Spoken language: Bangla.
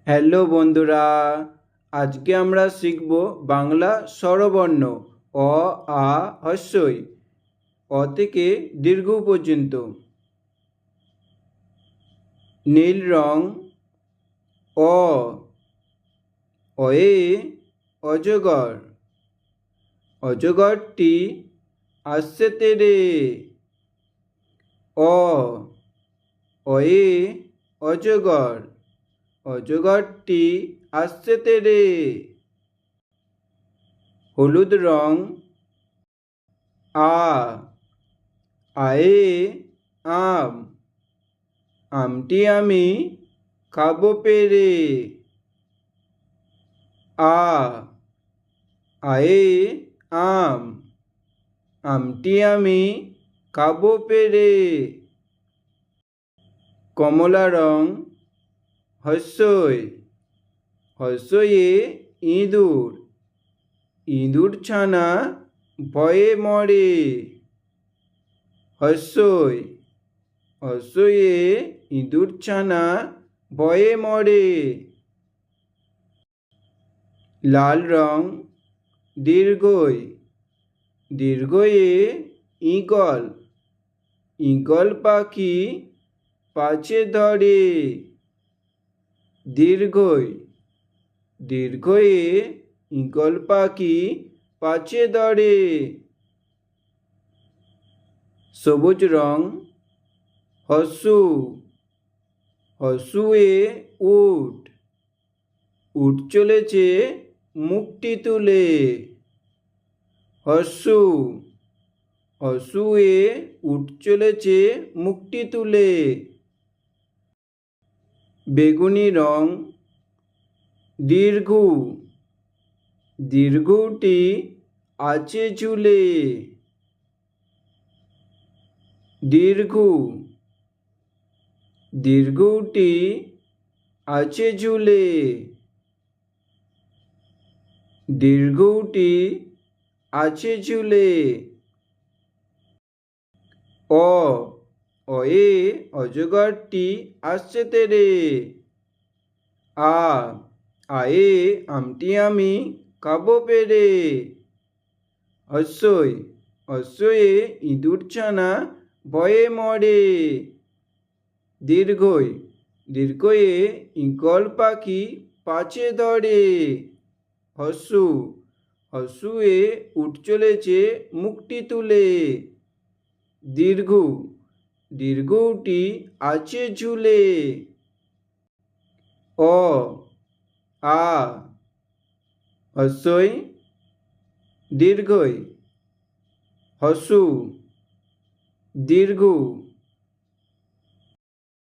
হ্যালো বন্ধুরা, আজকে আমরা শিখব বাংলা স্বরবর্ণ অ, আ, হ্রস্বই অ থেকে দীর্ঘ পর্যন্ত। নীল রং অ, অয়ে অজগর, অজগরটি আসছে তেরে। অ, অয়ে অজগর, অজগরটি আসছে তেরে। হলুদ রং আ, আয়ে আম, আমটি আমি খাবো পেরে। আ, আয়ে আম, আমটি আমি খাবো পেরে। কমলা রং হ্রস্বই, হ্রস্বয়ে ইঁদুর, ইঁদুর ছানা ভয়ে মরে। হ্রস্বই, হ্রস্বয়ে ইঁদুর ছানা ভয়ে মরে। লাল রং দীর্ঘই, দীর্ঘয়ে ঈগল, ঈগল পাখি পাছে ধরে। দীর্ঘই, দীর্ঘয়ে ঈগল পাখি পাছে ধরে। সবুজ রং হ্রস্ব, হ্রস্বয়ে উট, উট চলেছে মুখটি তুলে। হ্রস্ব, হ্রস্বয়ে উট চলেছে মুখটি তুলে। বেগুনি রং দীর্ঘ, দীর্ঘটি আছে ঝুলে। দীর্ঘ, দীর্ঘটি আছে ঝুলে। দীর্ঘটি আছে ঝুলে। অ, অয়ে অজগরটি আসছে তেরে। আ, আয়ে আমটি আমি খাবো পেরে। হ্রস্বই, হ্রস্বয়ে ইঁদুর ছানা ভয়ে মরে। দীর্ঘই, দীর্ঘয়ে ঈগল পাখি পাছে ধরে। হ্রস্ব, হ্রস্বয়ে উট চলেছে মুখটি তুলে। দীর্ঘ, দীর্ঘটি আছে ঝুলে। অ, আ, হ্রস্বই দীর্ঘই হ্রস্ব দীর্ঘ